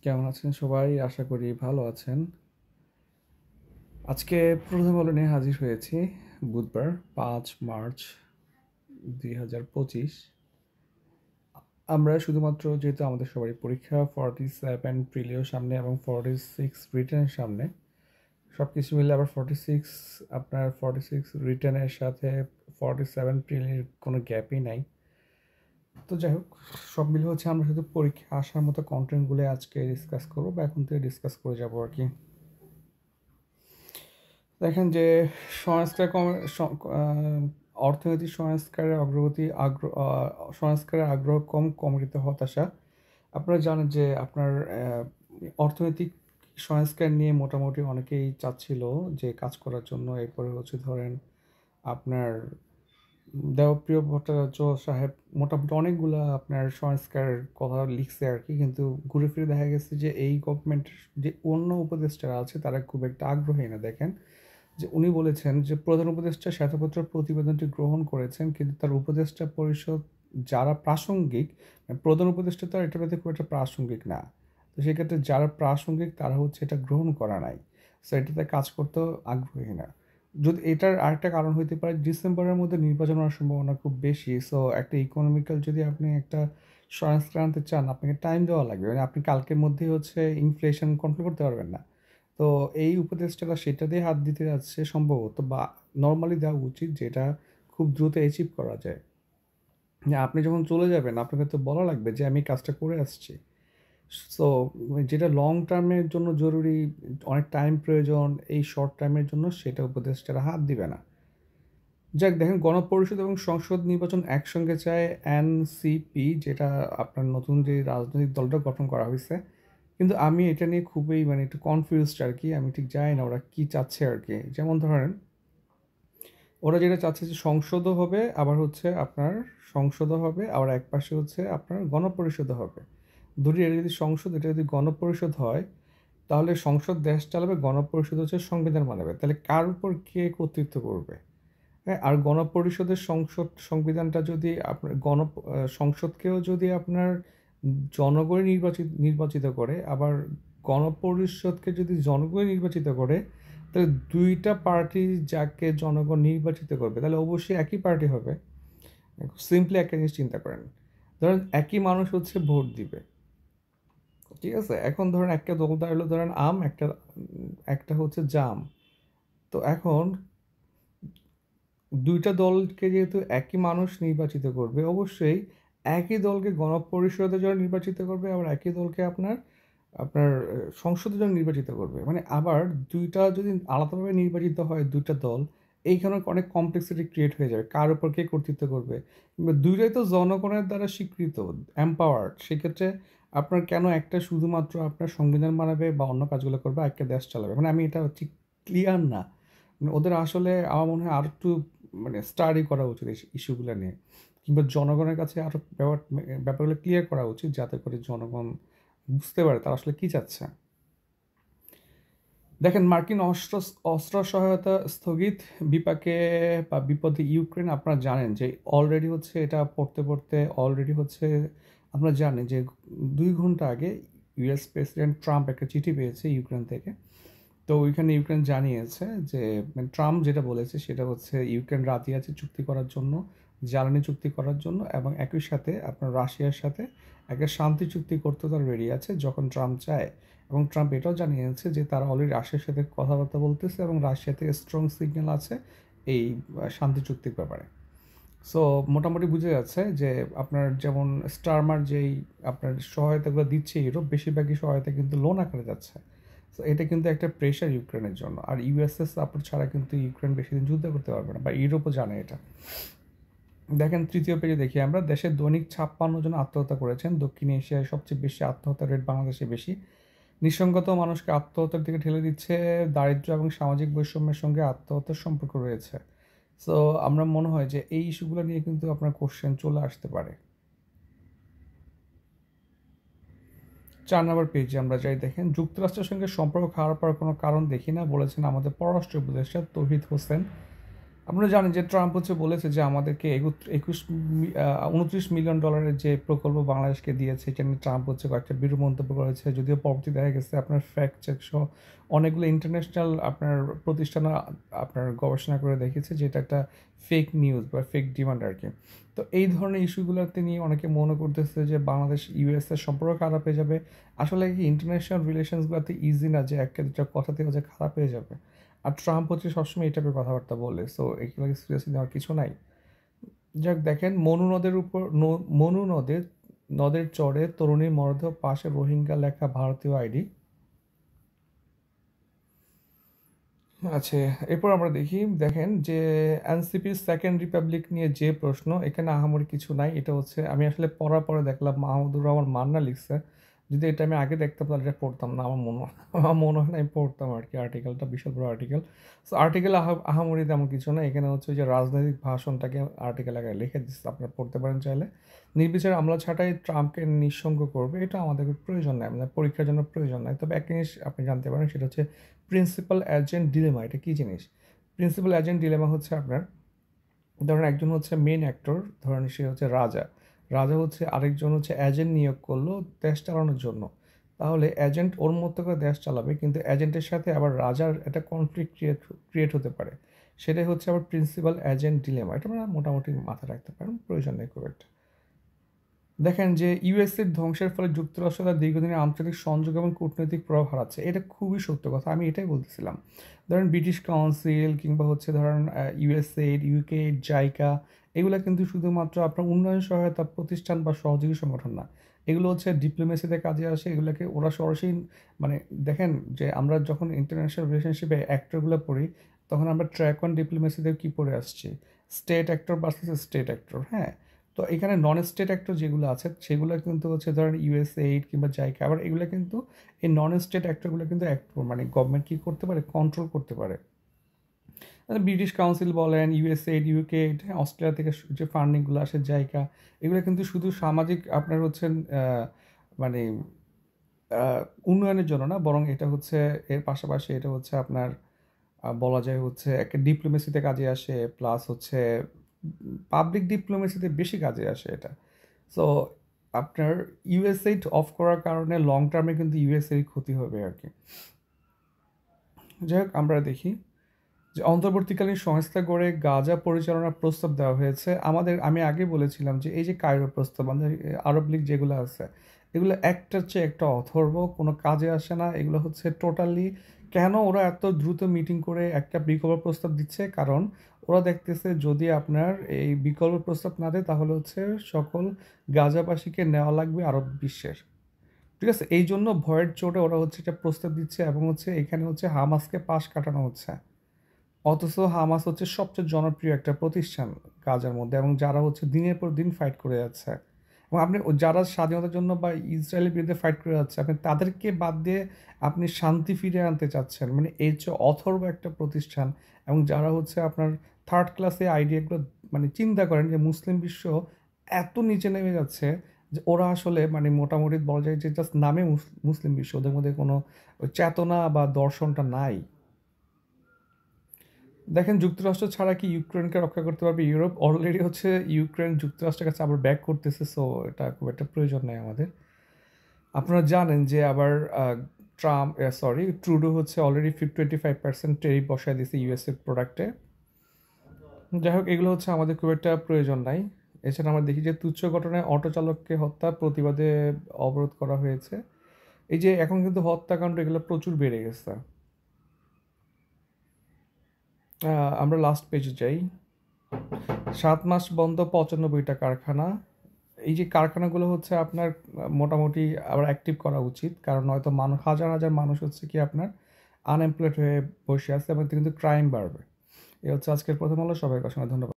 কেমন আছেন সবাই? আশা করি ভালো আছেন। আজকে প্রথম আলো নিয়ে হাজির হয়েছি। বুধবার ৫ মার্চ ২০২৫। আমরা শুধুমাত্র যেহেতু আমাদের সবারই পরীক্ষা 47 প্রিলিও সামনে এবং 46 রিটেনের সামনে, সব কিছু মিলে আবার 46, আপনার 46 রিটেনের সাথে 47 প্রিলির কোনো গ্যাপই নাই। তো যাই হোক, সব মিলে হচ্ছে আমরা শুধু পরীক্ষা আসার মতো কন্টেন্টগুলো আজকে ডিসকাস করবো বা এখন থেকে ডিসকাস করে যাবো আর কি। দেখেন যে সংস্কার অর্থনৈতিক সংস্কারের সংস্কারের আগ্রহ কম, কমিটিতে হতাশা। আপনারা জানেন যে আপনার অর্থনৈতিক সংস্কার নিয়ে মোটামুটি অনেকেই চাচ্ছিল যে কাজ করার জন্য। এরপরে হচ্ছে ধরেন আপনার দেবপ্রিয় ভট্টাচার্য সাহেব মোটামুটি অনেকগুলা আপনার সংস্কার কথা লিখছে আর কি, কিন্তু ঘুরে ফিরে দেখা গেছে যে এই গভর্নমেন্টের যে অন্য উপদেষ্টারা আছে তারা খুব একটা আগ্রহী না। দেখেন যে উনি বলেছেন যে প্রধান উপদেষ্টা শ্বেতপত্র প্রতিবেদনটি গ্রহণ করেছেন, কিন্তু তার উপদেষ্টা পরিষদ যারা প্রাসঙ্গিক, প্রধান উপদেষ্টা তো এটার মধ্যে খুব একটা প্রাসঙ্গিক না, তো সেক্ষেত্রে যারা প্রাসঙ্গিক তারা হচ্ছে এটা গ্রহণ করা নাই, সো এটাতে কাজ করতেও আগ্রহী না। যদি এটার আরেকটা কারণ হইতে পারে ডিসেম্বরের মধ্যে নির্বাচন হওয়ার সম্ভাবনা খুব বেশি, সো একটা ইকোনমিক্যাল যদি আপনি একটা সংস্কার আনতে চান আপনাকে টাইম দেওয়া লাগবে, মানে আপনি কালকের মধ্যেই হচ্ছে ইনফ্লেশন কন্ট্রোল করতে পারবেন না। তো এই উপদেশটা সেটা দিয়ে হাত দিতে যাচ্ছে সম্ভবত, বা নর্মালি দেওয়া উচিত যেটা খুব দ্রুত অ্যাচিভ করা যায়। যে আপনি যখন চলে যাবেন আপনাকে তো বলা লাগবে যে আমি কাজটা করে আসছি। সো যেটা লং টার্মের জন্য জরুরি, অনেক টাইম প্রয়োজন, এই শর্ট টার্মের জন্য সেটা উপদেষ্টারা হাত দিবে না। যাক, দেখেন গণপরিষদ এবং সংসদ নির্বাচন একসঙ্গে চায় এনসিপি, যেটা আপনার নতুন যে রাজনৈতিক দলটা গঠন করা হয়েছে। কিন্তু আমি এটা নিয়ে খুবই মানে একটু কনফিউজড আর কি, আমি ঠিক জানি না ওরা কী চাচ্ছে আর কি। যেমন ধরেন ওরা যেটা চাচ্ছে যে সংসদও হবে, আবার হচ্ছে আপনার সংসদও হবে, আবার এক পাশে হচ্ছে আপনার গণপরিষদও হবে। দুটি, এটা যদি সংসদ, এটা যদি গণপরিষদ হয় তাহলে সংসদ দেশ চালাবে, গণপরিষদ হচ্ছে সংবিধান বানাবে। তাহলে কার উপর কে কর্তৃত্ব করবে? হ্যাঁ, আর গণপরিষদের সংবিধানটা যদি আপনার সংসদকেও যদি আপনার জনগণ নির্বাচিত করে, আবার গণপরিষদকে যদি জনগণ নির্বাচিত করে, তাহলে দুইটা পার্টি যাকে জনগণ নির্বাচিত করবে তাহলে অবশ্যই একই পার্টি হবে। সিম্পলি একটা জিনিস চিন্তা করেন, ধরেন একই মানুষ হচ্ছে ভোট দিবে, ঠিক আছে? এখন ধরেন একটা দল দাঁড়ালো, ধরেন আম, একটা একটা হচ্ছে জাম। তো এখন দুইটা দলকে যেহেতু একই মানুষ নির্বাচিত করবে, অবশ্যই একই দলকে গণপরিষদের জন্য নির্বাচিত করবে, আবার একই দলকে আপনার আপনার সংসদের জন্য নির্বাচিত করবে। মানে আবার দুইটা যদি আলাদাভাবে নির্বাচিত হয় দুইটা দল, এইখানে অনেক কমপ্লেক্সিটি ক্রিয়েট হয়ে যাবে, কার উপর কে কর্তৃত্ব করবে। কিংবা দুইটাই তো জনগণের দ্বারা স্বীকৃত, এম্পাওয়ার্ড, সেক্ষেত্রে আপনার কেন একটা শুধুমাত্র আপনার সংবিধান বানাবে বা অন্য কাজগুলো করবে, একটা দেশ চালাবে? মানে আমি এটা ঠিক ক্লিয়ার না। মানে ওদের আসলে আমার মনে হয় আর একটু মানে স্টাডি করা উচিত এই ইস্যুগুলো নিয়ে, কিংবা জনগণের কাছে আরও ব্যাপারগুলো ক্লিয়ার করা উচিত যাতে করে জনগণ বুঝতে পারে তারা আসলে কী চাচ্ছে। দেখেন মার্কিন অস্ত্র সহায়তা স্থগিত, বিপাকে বা বিপদে ইউক্রেন। আপনারা জানেন যে অলরেডি হচ্ছে এটা পড়তে পড়তে অলরেডি হচ্ছে আপনারা জানেন যে 2 ঘন্টা আগে ইউএস প্রেসিডেন্ট ট্রাম্প একটা চিঠি পেয়েছে ইউক্রেন থেকে। তো ওইখানে ইউক্রেন জানিয়েছে যে মানে ট্রাম্প যেটা বলেছে সেটা হচ্ছে ইউক্রেন রাজি আছে চুক্তি করার জন্য, জ্বালানি চুক্তি করার জন্য, এবং একই সাথে আপনার রাশিয়ার সাথে একটা শান্তি চুক্তি করতে তারা রেডি আছে যখন ট্রাম্প চায়। এবং ট্রাম্প এটাও জানিয়েছে যে তারা অলরেডি রাশিয়ার সাথে কথাবার্তা বলতেছে এবং রাশিয়া থেকে স্ট্রং সিগন্যাল আছে এই শান্তি চুক্তির ব্যাপারে। সো মোটামুটি বুঝে যাচ্ছে যে আপনার যেমন স্টারমার যেই আপনার সহায়তাগুলো দিচ্ছে ইউরোপ, বেশিরভাগই সহায়তা কিন্তু লোন আকারে যাচ্ছে। সো এটা কিন্তু একটা প্রেশার ইউক্রেনের জন্য, আর ইউএসএস সাপোর্ট ছাড়া কিন্তু ইউক্রেন বেশি দিন যুদ্ধ করতে পারবে না, বা ইউরোপও জানে এটা। দেখেন তৃতীয় পেজে দেখি আমরা, দেশের দৈনিক 56 জন আত্মহত্যা করেছেন, দক্ষিণ এশিয়ায় সবচেয়ে বেশি আত্মহত্যার রেট বাংলাদেশে বেশি। নিঃসঙ্গত মানুষকে আত্মহত্যার দিকে ঠেলে দিচ্ছে, দারিদ্র্য এবং সামাজিক বৈষম্যের সঙ্গে আত্মহত্যার সম্পর্ক রয়েছে। সো আমরা মনে হয় যে এই ইস্যুগুলো নিয়ে কিন্তু আপনার কোশ্চেন চলে আসতে পারে। 4 নম্বর পেজে আমরা যাই, দেখেন যুক্তরাষ্ট্রের সঙ্গে সম্পর্ক খারাপ হওয়ার কোনো কারণ দেখি না বলেছেন আমাদের পররাষ্ট্র উপদেষ্টা তৌহিদ হোসেন। আপনারা জানেন যে ট্রাম্প হচ্ছে বলেছে যে আমাদেরকে 29 মিলিয়ন ডলারের যে প্রকল্প বাংলাদেশকে দিয়েছে, এটা নিয়ে ট্রাম্প হচ্ছে কয়েকটা বিরূপ মন্তব্য করেছে। যদিও পরবর্তী দেখা গেছে আপনার ফ্যাক্ট চেক সহ অনেকগুলো ইন্টারন্যাশনাল আপনার প্রতিষ্ঠান আপনার গবেষণা করে দেখেছে যে এটা একটা ফেক নিউজ বা ফেক ডিমান্ড আর কি। তো এই ধরনের ইস্যুগুলোতে নিয়ে অনেকে মনে করতেছে যে বাংলাদেশ ইউএসের সম্পর্ক খারাপ হয়ে যাবে। আসলে কি ইন্টারন্যাশনাল রিলেশনসগুলোতে ইজি না যে একটা দুটা কথাতে হচ্ছে খারাপ হয়ে যাবে। আর ট্রাম্প হচ্ছে সবসময় এই টাইপের কথাবার্তা বলে, সো এগুলোকে সিরিয়াসলি নেওয়ার কিছু নাই। যাক, দেখেন মনু নদের চরে তরুণীর মরদেহ, পাশে রোহিঙ্গা লেখা ভারতীয় আইডি। আচ্ছা, এরপর আমরা দেখেন যে এনসিপির সেকেন্ড রিপাবলিক নিয়ে যে প্রশ্ন, এখানে আহামরি কিছু নাই। এটা হচ্ছে আমি আসলে পড়ার পরে দেখলাম মাহমুদুর রহমান মান্না লিখছে। যদি এটা আমি আগে দেখতাম তাহলে এটা পড়তাম না, আমার মনে হয় না আমি পড়তাম আর কি। আর্টিকেলটা বিশাল বড় আর্টিকেল। সো আর্টিকেল আহামরি তেমন কিছু না। এখানে হচ্ছে যে রাজনৈতিক ভাষণটাকে আর্টিকেল আগে লিখে দিচ্ছে, আপনারা পড়তে পারেন চাইলে। নির্বিচারে আমলা ছাঁটাই ট্রাম্পকে নিঃসঙ্গ করবে, এটা আমাদের প্রয়োজন নাই, আমাদের পরীক্ষার জন্য প্রয়োজন নাই। তবে একটা জিনিস আপনি জানতে পারেন, সেটা হচ্ছে প্রিন্সিপাল এজেন্ট ডিলেমা। এটা কী জিনিস? প্রিন্সিপাল এজেন্ট ডিলেমা হচ্ছে আপনার, ধরেন একজন হচ্ছে মেন অ্যাক্টর, ধরেন সে হচ্ছে রাজা। রাজা হচ্ছে আরেকজন হচ্ছে এজেন্ট নিয়োগ করলো দেশ চালানোর জন্য। তাহলে এজেন্ট ওর মতো করে দেশ চালাবে, কিন্তু এজেন্টের সাথে আবার রাজার একটা কনফ্লিক্ট ক্রিয়েট হতে পারে। সেটাই হচ্ছে আবার প্রিন্সিপাল এজেন্ট ডিলেমা। এটা আমরা মোটামুটি মাথায় রাখতে পারেন, প্রয়োজন নেই খুব একটা। দেখেন যে ইউএসএর ধ্বংসের ফলে যুক্তরাষ্ট্র তার দীর্ঘদিনের আন্তর্জাতিক সংযোগ এবং কূটনৈতিক প্রভাব হারাচ্ছে। এটা খুবই সত্য কথা, আমি এটাই বলতেছিলাম। ধরেন ব্রিটিশ কাউন্সিল কিংবা হচ্ছে ধরেন ইউএসএইড, ইউকে, জাইকা, এগুলো কিন্তু শুধুমাত্র আপনার উন্নয়ন সহায়তা প্রতিষ্ঠান বা সহযোগী সংগঠন না। এগুলো হচ্ছে ডিপ্লোমেসিতে কাজে আসে। এগুলোকে ওরা সরাসরি মানে দেখেন যে আমরা যখন ইন্টারন্যাশনাল রিলেশনশিপে অ্যাক্টরগুলো পড়ি, তখন আমরা ট্র্যাক অন ডিপ্লোমেসিতে কী পড়ে আসছি? State actor versus state actor, হ্যাঁ। তো এখানে নন স্টেট অ্যাক্টর যেগুলো আছে সেগুলো কিন্তু হচ্ছে ধরেন ইউএসএইড কিংবা জাইকা, আবার এগুলো কিন্তু এই নন স্টেট অ্যাক্টরগুলো কিন্তু মানে গভর্নমেন্ট কী করতে পারে? কন্ট্রোল করতে পারে। ব্রিটিশ কাউন্সিল বলেন, ইউএসএইড, ইউকে, অস্ট্রেলিয়া থেকে যে ফান্ডিংগুলো আসে, জাইকা, এগুলো কিন্তু শুধু সামাজিক আপনার হচ্ছেন মানে উন্নয়নের জন্য না, বরং এটা হচ্ছে এর পাশাপাশি এটা হচ্ছে আপনার বলা যায় হচ্ছে একটা ডিপ্লোমেসিতে কাজে আসে, প্লাস হচ্ছে পাবলিক ডিপ্লোমেসিতে বেশি কাজে আসে এটা। সো আপনার ইউএসএইড অফ করার কারণে লং টার্মে কিন্তু ইউএসএর ক্ষতি হবে আর কি। যাই হোক, আমরা দেখি যে অন্তর্বর্তীকালীন সংস্থা গড়ে গাজা পরিচালনার প্রস্তাব দেওয়া হয়েছে। আমি আগে বলেছিলাম যে এই যে কায়রো প্রস্তাব, আমাদের আরব লীগ যেগুলো আছে, এগুলো একটার চেয়ে একটা অথর্ব, কোনো কাজে আসে না। এগুলো হচ্ছে টোটালি, কেন ওরা এত দ্রুত মিটিং করে একটা বিকল্প প্রস্তাব দিচ্ছে? কারণ ওরা দেখতেছে যদি আপনার এই বিকল্প প্রস্তাব না দেয়, তাহলে হচ্ছে সকল গাজাবাসীকে নেওয়া লাগবে আরব বিশ্বের। ঠিক আছে, এই জন্য ভয়ের চোটে ওরা হচ্ছে একটা প্রস্তাব দিচ্ছে, এবং হচ্ছে এখানে হচ্ছে হামাসকে পাশ কাটানো হচ্ছে। অথচ হামাস হচ্ছে সবচেয়ে জনপ্রিয় একটা প্রতিষ্ঠান গাজার মধ্যে, এবং যারা হচ্ছে দিনের পর দিন ফাইট করে যাচ্ছে। এবং আপনি যারা স্বাধীনতার জন্য বা ইসরায়েলের বিরুদ্ধে ফাইট করে যাচ্ছে, আপনি তাদেরকে বাদ দিয়ে আপনি শান্তি ফিরিয়ে আনতে চাচ্ছেন, মানে এই যে অথর্ব একটা প্রতিষ্ঠান। এবং যারা হচ্ছে আপনার থার্ড ক্লাসে আইডিয়াগুলো, মানে চিন্তা করেন যে মুসলিম বিশ্ব এত নিচে নেমে যাচ্ছে যে ওরা আসলে মানে মোটামুটি বলা যায় যে জাস্ট নামে মুসলিম বিশ্ব, ওদের মধ্যে কোনো চেতনা বা দর্শনটা নাই। দেখেন যুক্তরাষ্ট্র ছাড়া কি ইউক্রেনকে রক্ষা করতে পারবে ইউরোপ? অলরেডি হচ্ছে ইউক্রেন যুক্তরাষ্ট্রের কাছে আবার ব্যাক করতেছে, সো এটা খুব একটা প্রয়োজন নেই আমাদের। আপনারা জানেন যে আবার ট্রুডো হচ্ছে অলরেডি 25% টেরিফ বসায় দিয়েছে ইউএসএ প্রোডাক্টে। যাই হোক, এগুলো হচ্ছে আমাদের খুব একটা প্রয়োজন নাই। এছাড়া আমরা দেখি যে তুচ্ছ ঘটনায় অটো চালককে হত্যা প্রতিবাদে অবরোধ করা হয়েছে। এই যে এখন কিন্তু হত্যাকাণ্ড এগুলো প্রচুর বেড়ে গেছে। আমরা লাস্ট পেজে যাই। 7 মাস বন্ধ 95টা কারখানা। এই যে কারখানাগুলো হচ্ছে আপনার মোটামুটি আবার অ্যাক্টিভ করা উচিত, কারণ নয়তো মানুষ, হাজার হাজার মানুষ হচ্ছে কি আপনার আনএমপ্লয়েড হয়ে বসে আছে, এবং কিন্তু ক্রাইম বাড়বে। এ হচ্ছে আজকের প্রথম আলো। সবাইকে অসংখ্য ধন্যবাদ।